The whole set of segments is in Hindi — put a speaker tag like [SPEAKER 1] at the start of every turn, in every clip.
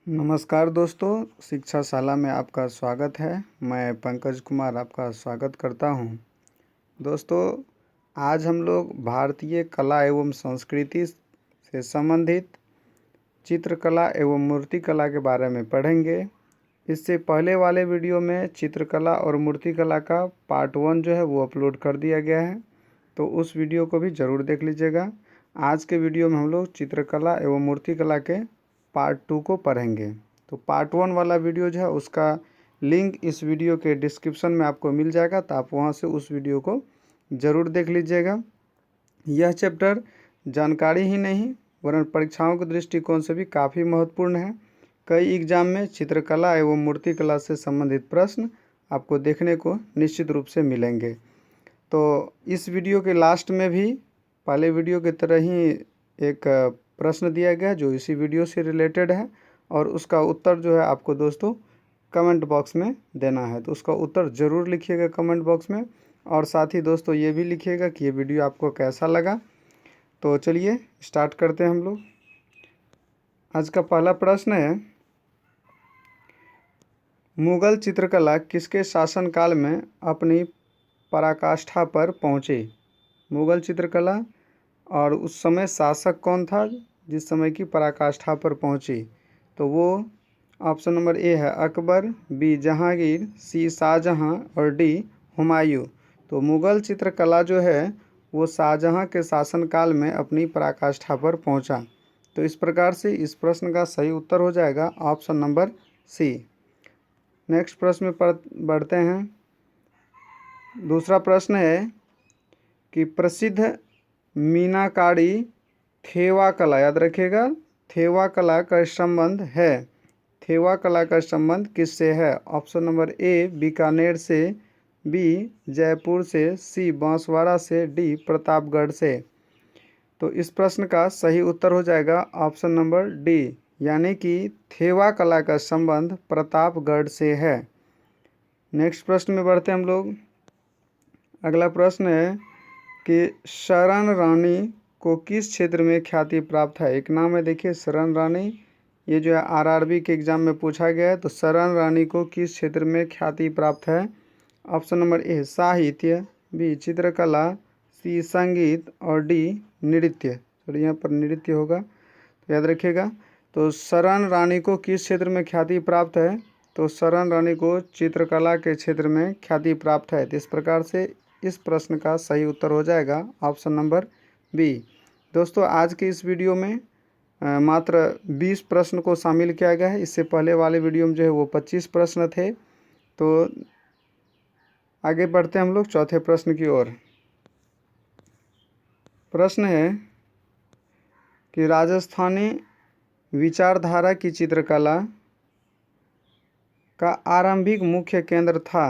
[SPEAKER 1] नमस्कार दोस्तों, शिक्षा शाला में आपका स्वागत है। मैं पंकज कुमार आपका स्वागत करता हूं। दोस्तों, आज हम लोग भारतीय कला एवं संस्कृति से संबंधित चित्रकला एवं मूर्तिकला के बारे में पढ़ेंगे। इससे पहले वाले वीडियो में चित्रकला और मूर्तिकला का पार्ट 1 जो है वो अपलोड कर दिया गया है, तो उस वीडियो को भी ज़रूर देख लीजिएगा। आज के वीडियो में हम लोग चित्रकला एवं मूर्तिकला के पार्ट 2 को पढ़ेंगे। तो पार्ट 1 वाला वीडियो जो है उसका लिंक इस वीडियो के डिस्क्रिप्शन में आपको मिल जाएगा, तो आप वहां से उस वीडियो को ज़रूर देख लीजिएगा। यह चैप्टर जानकारी ही नहीं वरन परीक्षाओं के दृष्टिकोण से भी काफ़ी महत्वपूर्ण है। कई एग्जाम में चित्रकला एवं मूर्तिकला से संबंधित प्रश्न आपको देखने को निश्चित रूप से मिलेंगे। तो इस वीडियो के लास्ट में भी पहले वीडियो की तरह ही एक प्रश्न दिया गया जो इसी वीडियो से रिलेटेड है, और उसका उत्तर जो है आपको दोस्तों कमेंट बॉक्स में देना है। तो उसका उत्तर ज़रूर लिखिएगा कमेंट बॉक्स में, और साथ ही दोस्तों ये भी लिखिएगा कि ये वीडियो आपको कैसा लगा। तो चलिए स्टार्ट करते हैं हम लोग। आज का पहला प्रश्न है, मुगल चित्रकला किसके शासनकाल में अपनी पराकाष्ठा पर पहुँची? मुगल चित्रकला और उस समय शासक कौन था जिस समय की पराकाष्ठा पर पहुंची? तो वो ऑप्शन नंबर ए है अकबर, बी जहांगीर, सी शाहजहां और डी हुमायूं। तो मुगल चित्रकला जो है वो शाहजहां के शासनकाल में अपनी पराकाष्ठा पर पहुंचा। तो इस प्रकार से इस प्रश्न का सही उत्तर हो जाएगा ऑप्शन नंबर सी। नेक्स्ट प्रश्न में बढ़ते हैं। दूसरा प्रश्न है कि प्रसिद्ध मीनाकारी थेवा कला, याद रखिएगा, थेवा कला का संबंध है, थेवा कला का संबंध किससे है? ऑप्शन नंबर ए बीकानेर से, बी जयपुर से, सी बांसवाड़ा से, डी प्रतापगढ़ से। तो इस प्रश्न का सही उत्तर हो जाएगा ऑप्शन नंबर डी, यानी कि थेवा कला का संबंध प्रतापगढ़ से है। नेक्स्ट प्रश्न में बढ़ते हम लोग। अगला प्रश्न है कि शरण रानी को किस क्षेत्र में ख्याति प्राप्त है? एक नाम है, देखिए, शरण रानी। ये जो है आरआरबी के एग्जाम में पूछा गया है। तो शरण रानी को किस क्षेत्र में ख्याति प्राप्त है? ऑप्शन नंबर ए साहित्य, बी चित्रकला, सी संगीत और डी नृत्य। तो यहाँ पर नृत्य होगा, तो याद रखिएगा। तो शरण रानी को किस क्षेत्र में ख्याति प्राप्त है? तो शरण रानी को चित्रकला के क्षेत्र में ख्याति प्राप्त है। तो इस प्रकार से इस प्रश्न का सही उत्तर हो जाएगा ऑप्शन नंबर बी। दोस्तों, आज के इस वीडियो में मात्र 20 प्रश्न को शामिल किया गया है। इससे पहले वाले वीडियो में जो है वो 25 प्रश्न थे। तो आगे बढ़ते हैं हम लोग चौथे प्रश्न की ओर। प्रश्न है कि राजस्थानी विचारधारा की चित्रकला का आरंभिक मुख्य केंद्र था।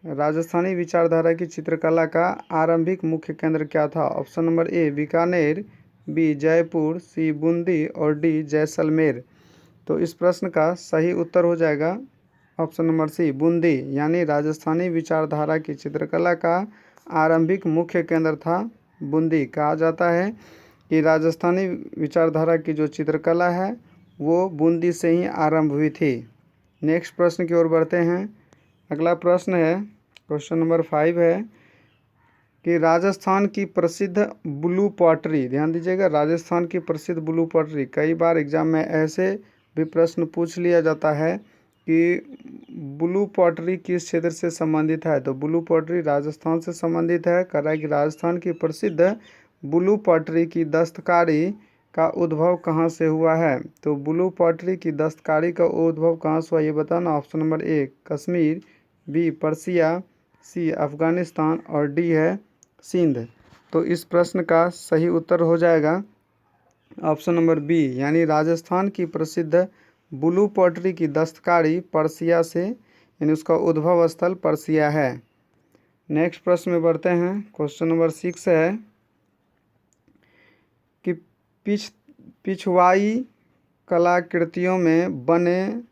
[SPEAKER 1] राजस्थानी विचारधारा की चित्रकला का आरंभिक मुख्य केंद्र क्या था? Option number A Bikaner, B Jaipur, C Bundi और डी जैसलमेर। तो इस प्रश्न का सही उत्तर हो जाएगा ऑप्शन नंबर सी बूंदी, यानी राजस्थानी विचारधारा की चित्रकला का आरंभिक मुख्य केंद्र था बूंदी। कहा जाता है कि राजस्थानी विचारधारा की जो चित्रकला है वो बूंदी से ही आरंभ हुई थी। नेक्स्ट प्रश्न की ओर बढ़ते हैं। अगला प्रश्न है, क्वेश्चन नंबर 5 है कि राजस्थान की प्रसिद्ध ब्लू पॉटरी, ध्यान दीजिएगा, राजस्थान की प्रसिद्ध ब्लू पॉटरी। कई बार एग्जाम में ऐसे भी प्रश्न पूछ लिया जाता है कि ब्लू पॉटरी किस क्षेत्र से संबंधित है? तो ब्लू पॉटरी राजस्थान से संबंधित है। कह रहा है कि राजस्थान की प्रसिद्ध ब्लू पॉटरी की दस्तकारी का उद्भव कहाँ से हुआ है? तो ब्लू पॉटरी की दस्तकारी का उद्भव कहाँ से हुआ ये बताना। Option number A Kashmir, B Persia, C Afghanistan और डी है सिंध। तो इस प्रश्न का सही उत्तर हो जाएगा ऑप्शन नंबर बी, यानी राजस्थान की प्रसिद्ध ब्लू पॉटरी की दस्तकारी पर्सिया से, यानी उसका उद्भव स्थल पर्सिया है। नेक्स्ट प्रश्न में बढ़ते हैं। क्वेश्चन नंबर 6 है कि पिछवाई कलाकृतियों में बने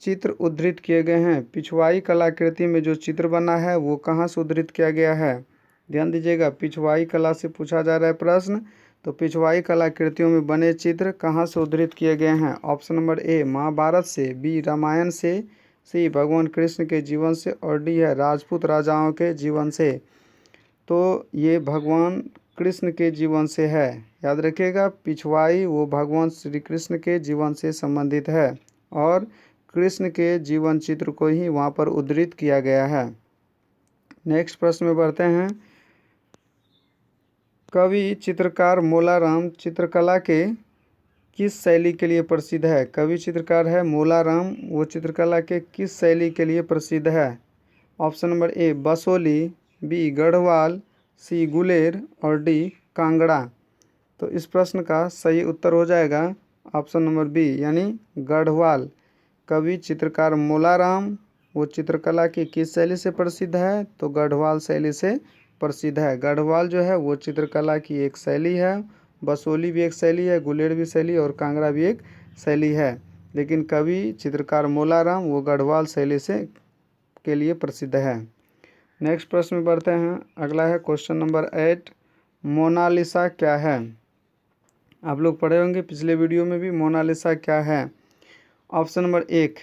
[SPEAKER 1] चित्र उद्धृत किए गए हैं। पिछवाई कलाकृति में जो चित्र बना है वो कहाँ से उद्धृत किया गया है? ध्यान दीजिएगा, पिछवाई कला से पूछा जा रहा है प्रश्न। तो पिछवाई कलाकृतियों में बने चित्र कहाँ से उद्धृत किए गए हैं? ऑप्शन नंबर ए महाभारत से, बी रामायण से, सी भगवान कृष्ण के जीवन से और डी है राजपूत राजाओं के जीवन से। तो ये भगवान कृष्ण के जीवन से है। याद रखिएगा, पिछवाई वो भगवान श्री कृष्ण के जीवन से संबंधित है और कृष्ण के जीवन चित्र को ही वहाँ पर उद्धृत किया गया है। नेक्स्ट प्रश्न में बढ़ते हैं। कवि चित्रकार मोलाराम चित्रकला के किस शैली के लिए प्रसिद्ध है? कवि चित्रकार है मोलाराम, वो चित्रकला के किस शैली के लिए प्रसिद्ध है? Option number A Basohli, B Garhwal, C Guler और डी कांगड़ा। तो इस प्रश्न का सही उत्तर हो जाएगा ऑप्शन नंबर बी यानी गढ़वाल। कवि चित्रकार मोलाराम वो चित्रकला की किस शैली से प्रसिद्ध है? तो गढ़वाल शैली से प्रसिद्ध है। गढ़वाल जो है वो चित्रकला की एक शैली है। बसोली भी एक शैली है, गुलेर भी शैली और कांगड़ा भी एक शैली है, लेकिन कवि चित्रकार मोलाराम वो गढ़वाल शैली से के लिए प्रसिद्ध है। नेक्स्ट प्रश्न में बढ़ते हैं। अगला है क्वेश्चन नंबर 8, मोनालिसा क्या है? आप लोग पढ़े होंगे पिछले वीडियो में भी, मोनालिसा क्या है? ऑप्शन नंबर एक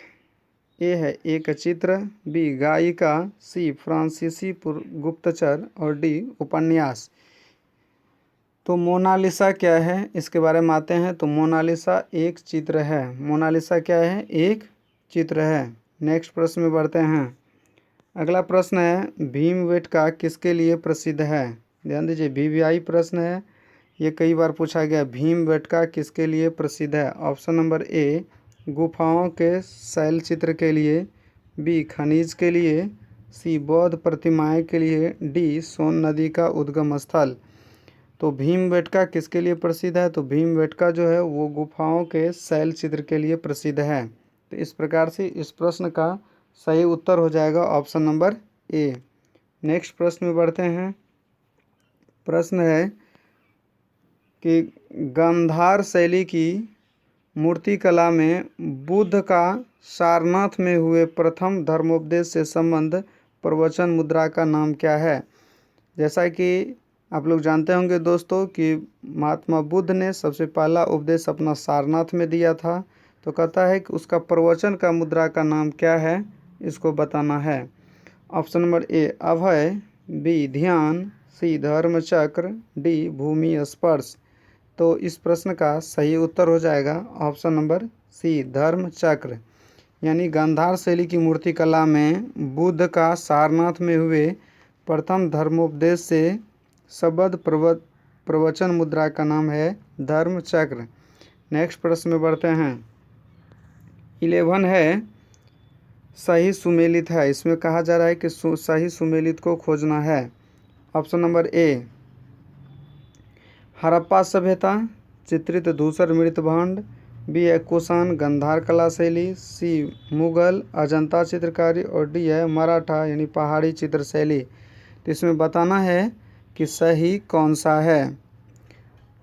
[SPEAKER 1] ए है एक चित्र, बी गायिका, सी फ्रांसीसी गुप्तचर और डी उपन्यास। तो मोनालिसा क्या है इसके बारे में आते हैं। तो मोनालिसा एक चित्र है। मोनालिसा क्या है? एक चित्र है। नेक्स्ट प्रश्न में बढ़ते हैं। अगला प्रश्न है भीमबेटका किसके लिए प्रसिद्ध है? ध्यान दीजिए, वीवीआई प्रश्न है, ये कई बार पूछा गया। भीमबेटका किसके लिए प्रसिद्ध है? ऑप्शन नंबर ए गुफाओं के शैल चित्र के लिए, बी खनिज के लिए, सी बौद्ध प्रतिमाएं के लिए, डी सोन नदी का उद्गम स्थल। तो भीमबेटका किसके लिए प्रसिद्ध है? तो भीमबेटका जो है वो गुफाओं के शैल चित्र के लिए प्रसिद्ध है। तो इस प्रकार से इस प्रश्न का सही उत्तर हो जाएगा ऑप्शन नंबर ए। नेक्स्ट प्रश्न में बढ़ते हैं। प्रश्न है कि गांधार शैली की मूर्तिकला में बुद्ध का सारनाथ में हुए प्रथम धर्मोपदेश से संबंध प्रवचन मुद्रा का नाम क्या है? जैसा कि आप लोग जानते होंगे दोस्तों कि महात्मा बुद्ध ने सबसे पहला उपदेश अपना सारनाथ में दिया था। तो कहता है कि उसका प्रवचन का मुद्रा का नाम क्या है, इसको बताना है। ऑप्शन नंबर ए अभय, बी ध्यान, सी धर्म चक्र, डी भूमि स्पर्श। तो इस प्रश्न का सही उत्तर हो जाएगा ऑप्शन नंबर सी धर्म चक्र। यानी गांधार शैली की मूर्तिकला में बुद्ध का सारनाथ में हुए प्रथम धर्मोपदेश से संबद्ध प्रवचन मुद्रा का नाम है धर्म चक्र। नेक्स्ट प्रश्न में बढ़ते हैं। 11 है सही सुमेलित है। इसमें कहा जा रहा है कि सही सुमेलित को खोजना है। ऑप्शन नंबर ए हड़प्पा सभ्यता, चित्रित धूसर मृतभांड, बी है कुषाण गंधार कला शैली, सी मुगल अजंता चित्रकारी और डी है मराठा यानी पहाड़ी चित्र शैली। तो इसमें बताना है कि सही कौन सा है।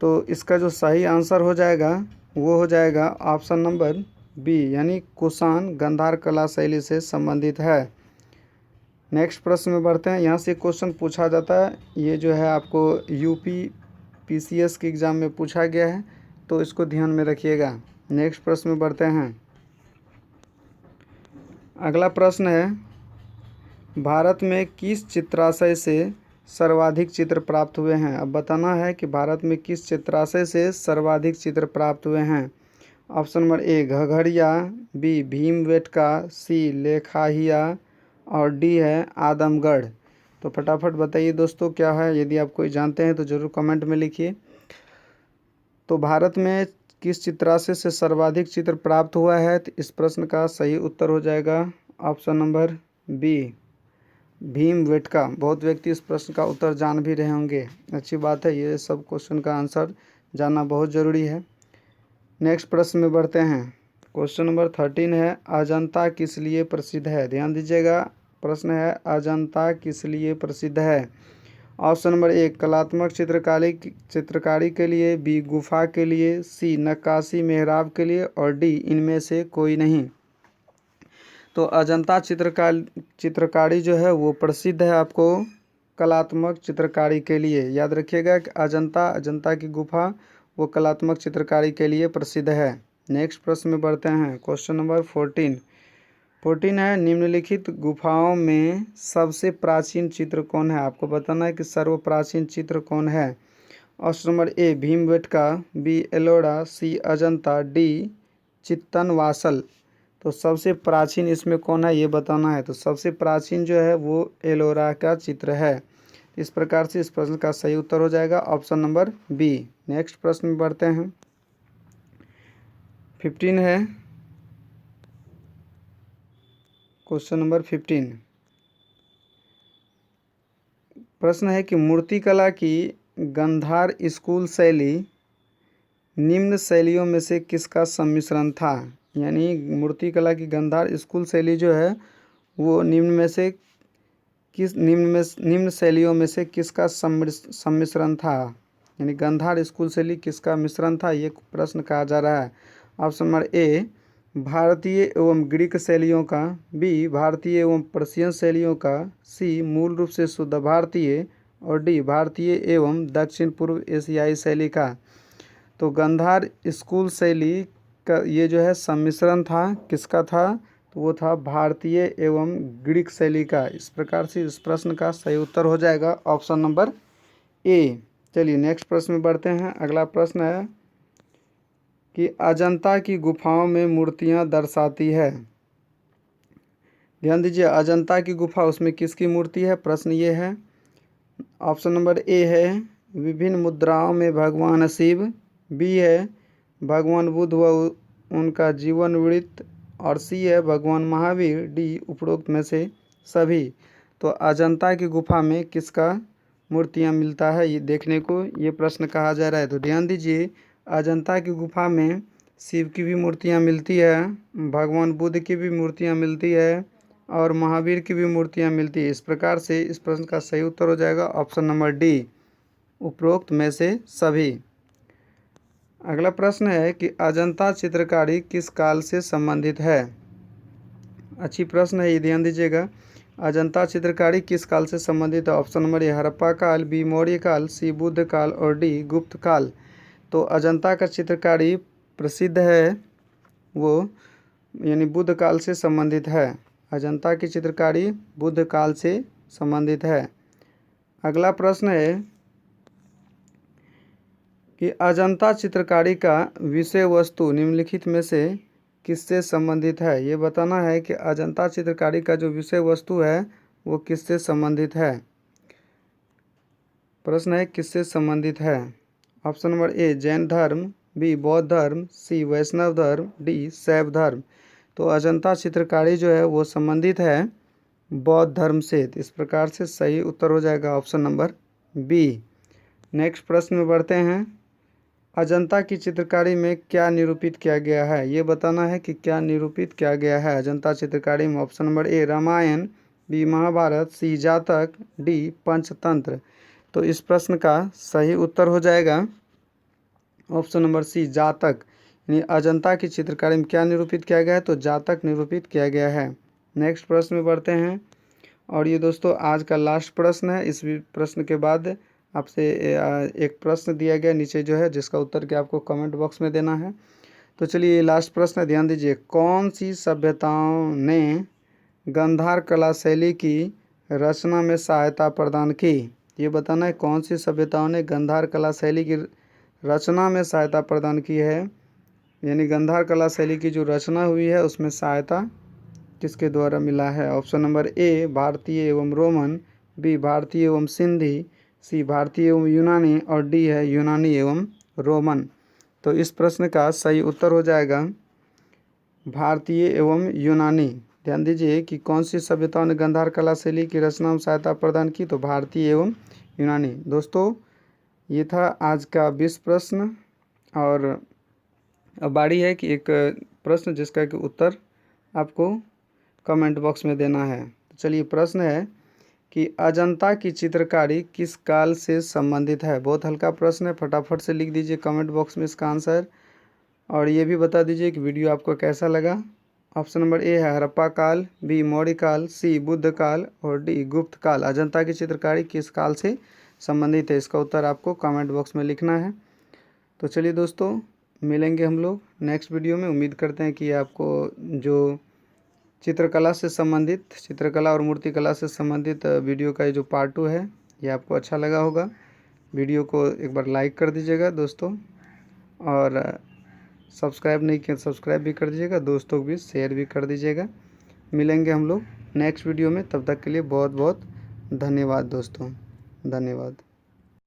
[SPEAKER 1] तो इसका जो सही आंसर हो जाएगा वो हो जाएगा ऑप्शन नंबर बी यानी कुषाण गंधार कला शैली से संबंधित है। नेक्स्ट प्रश्न में बढ़ते हैं। यहाँ से क्वेश्चन पूछा जाता है, ये जो है आपको यूपी पीसीएस के एग्ज़ाम में पूछा गया है, तो इसको ध्यान में रखिएगा। नेक्स्ट प्रश्न में बढ़ते हैं। अगला प्रश्न है भारत में किस चित्राशय से सर्वाधिक चित्र प्राप्त हुए हैं? अब बताना है कि भारत में किस चित्राशय से सर्वाधिक चित्र प्राप्त हुए हैं। ऑप्शन नंबर ए घघरिया, बी भीमबेटका, सी लेखाहिया और डी है आदमगढ़। तो फटाफट बताइए दोस्तों क्या है। यदि आप कोई जानते हैं तो ज़रूर कमेंट में लिखिए। तो भारत में किस चित्राशय से सर्वाधिक चित्र प्राप्त हुआ है? तो इस प्रश्न का सही उत्तर हो जाएगा ऑप्शन नंबर बी भीमबेटका। बहुत व्यक्ति इस प्रश्न का उत्तर जान भी रहे होंगे, अच्छी बात है। ये सब क्वेश्चन का आंसर जानना बहुत ज़रूरी है। नेक्स्ट प्रश्न में बढ़ते हैं। क्वेश्चन नंबर 13 है अजंता किस लिए प्रसिद्ध है? ध्यान दीजिएगा, प्रश्न है अजंता किस लिए प्रसिद्ध है? ऑप्शन नंबर ए कलात्मक चित्रकारी के लिए, बी गुफा के लिए, सी नक्काशी मेहराब के लिए और डी इनमें से कोई नहीं। तो अजंता चित्रकारी जो है वो प्रसिद्ध है आपको कलात्मक चित्रकारी के लिए। याद रखिएगा कि अजंता की गुफा वो कलात्मक चित्रकारी के लिए प्रसिद्ध है। नेक्स्ट प्रश्न में बढ़ते हैं। क्वेश्चन नंबर 14 है, निम्नलिखित गुफाओं में सबसे प्राचीन चित्र कौन है? आपको बताना है कि सर्वप्राचीन चित्र कौन है। Option number A Bhimbetka, B Ellora, C Ajanta, D Chittanavasal. तो सबसे प्राचीन इसमें कौन है ये बताना है। तो सबसे प्राचीन जो है वो एलोरा का चित्र है। इस प्रकार से इस प्रश्न का सही उत्तर हो जाएगा ऑप्शन नंबर बी। नेक्स्ट प्रश्न में बढ़ते हैं। 15 है, क्वेश्चन नंबर 15 प्रश्न है कि मूर्तिकला की गांधार स्कूल शैली निम्न शैलियों में से किसका सम्मिश्रण था? यानी मूर्तिकला की गांधार स्कूल शैली जो है वो निम्न शैलियों में से किसका सम्मिश्रण था? यानी गांधार स्कूल शैली किसका मिश्रण था, ये प्रश्न कहा जा रहा है। ऑप्शन नंबर ए भारतीय एवं ग्रीक शैलियों का, बी भारतीय एवं पर्शियन शैलियों का, सी मूल रूप से शुद्ध भारतीय, और डी भारतीय एवं दक्षिण पूर्व एशियाई शैली का। तो गांधार स्कूल शैली का ये जो है सम्मिश्रण था, किसका था? तो वो था भारतीय एवं ग्रीक शैली का। इस प्रकार से इस प्रश्न का सही उत्तर हो जाएगा ऑप्शन नंबर ए। चलिए नेक्स्ट प्रश्न में बढ़ते हैं। अगला प्रश्न है कि अजंता की गुफाओं में मूर्तियां दर्शाती है। ध्यान दीजिए, अजंता की गुफा उसमें किसकी मूर्ति है? प्रश्न ये है। ऑप्शन नंबर ए है विभिन्न मुद्राओं में भगवान शिव, बी है भगवान बुद्ध व उनका जीवन वृत्त, और सी है भगवान महावीर, डी उपरोक्त में से सभी। तो अजंता की गुफा में किसका मूर्तियां मिलता है ये देखने को ये प्रश्न कहा जा रहा है। तो ध्यान दीजिए, अजंता की गुफा में शिव की भी मूर्तियां मिलती है, भगवान बुद्ध की भी मूर्तियां मिलती है, और महावीर की भी मूर्तियां मिलती है। इस प्रकार से इस प्रश्न का सही उत्तर हो जाएगा ऑप्शन नंबर डी उपरोक्त में से सभी। अगला प्रश्न है कि अजंता चित्रकारी किस काल से संबंधित है? अच्छी प्रश्न है, ये ध्यान दीजिएगा। अजंता चित्रकारी किस काल से संबंधित है? ऑप्शन नंबर ए हड़प्पा काल, बी मौर्य काल, सी बुद्ध काल, और डी गुप्त काल। तो अजंता का चित्रकारी प्रसिद्ध है वो यानी बुद्ध काल से संबंधित है। अजंता की चित्रकारी बुद्ध काल से संबंधित है। अगला प्रश्न है कि अजंता चित्रकारी का विषय वस्तु निम्नलिखित में से किससे संबंधित है? ये बताना है कि अजंता चित्रकारी का जो विषय वस्तु है वो किससे संबंधित है। प्रश्न है किससे संबंधित है। ऑप्शन नंबर ए जैन धर्म, बी बौद्ध धर्म, सी वैष्णव धर्म, डी शैव धर्म। तो अजंता चित्रकारी जो है वो संबंधित है बौद्ध धर्म से। इस प्रकार से सही उत्तर हो जाएगा ऑप्शन नंबर बी। नेक्स्ट प्रश्न में बढ़ते हैं। अजंता की चित्रकारी में क्या निरूपित किया गया है? ये बताना है कि क्या निरूपित किया गया है अजंता चित्रकारी में। Option number A Ramayana, B Mahabharata, C Jataka, D Panchatantra. तो इस प्रश्न का सही उत्तर हो जाएगा ऑप्शन नंबर सी जातक। यानी अजंता की चित्रकारी में क्या निरूपित किया गया है? तो जातक निरूपित किया गया है। नेक्स्ट प्रश्न में बढ़ते हैं, और ये दोस्तों आज का लास्ट प्रश्न है। इस प्रश्न के बाद आपसे एक प्रश्न दिया गया नीचे जो है जिसका उत्तर क्या आपको कमेंट बॉक्स में देना है। तो चलिए ये लास्ट प्रश्न है, ध्यान दीजिए। कौन सी सभ्यताओं ने गांधार कला शैली की रचना में सहायता प्रदान की? ये बताना है कौन सी सभ्यताओं ने गांधार कला शैली की रचना में सहायता प्रदान की है। यानी गांधार कला शैली की जो रचना हुई है उसमें सहायता किसके द्वारा मिला है। ऑप्शन नंबर ए भारतीय एवं रोमन, बी भारतीय एवं सिंधी, सी भारतीय एवं यूनानी, और डी है यूनानी एवं रोमन। तो इस प्रश्न का सही उत्तर हो जाएगा भारतीय एवं यूनानी। ध्यान दीजिए कि कौन सी सभ्यताओं ने गांधार कला शैली की रचना में सहायता प्रदान की? तो भारतीय एवं यूनानी। दोस्तों ये था आज का 20 प्रश्न, और अब बारी है कि एक प्रश्न जिसका कि उत्तर आपको कमेंट बॉक्स में देना है। तो चलिए प्रश्न है कि अजंता की चित्रकारी किस काल से संबंधित है? बहुत हल्का प्रश्न है, फटाफट से लिख दीजिए कमेंट बॉक्स में इसका आंसर, और ये भी बता दीजिए कि वीडियो आपको कैसा लगा। ऑप्शन नंबर ए है हड़प्पा काल, बी मौर्य काल, सी बुद्ध काल और डी गुप्त काल। अजंता की चित्रकारी किस काल से संबंधित है? इसका उत्तर आपको कमेंट बॉक्स में लिखना है। तो चलिए दोस्तों, मिलेंगे हम लोग नेक्स्ट वीडियो में। उम्मीद करते हैं कि आपको जो चित्रकला से संबंधित, चित्रकला और मूर्तिकला से संबंधित वीडियो का ये जो पार्ट 2 है ये आपको अच्छा लगा होगा। वीडियो को एक बार लाइक कर दीजिएगा दोस्तों, और सब्सक्राइब नहीं किया सब्सक्राइब भी कर दीजिएगा, दोस्तों को भी शेयर भी कर दीजिएगा। मिलेंगे हम लोग नेक्स्ट वीडियो में, तब तक के लिए बहुत बहुत धन्यवाद दोस्तों, धन्यवाद।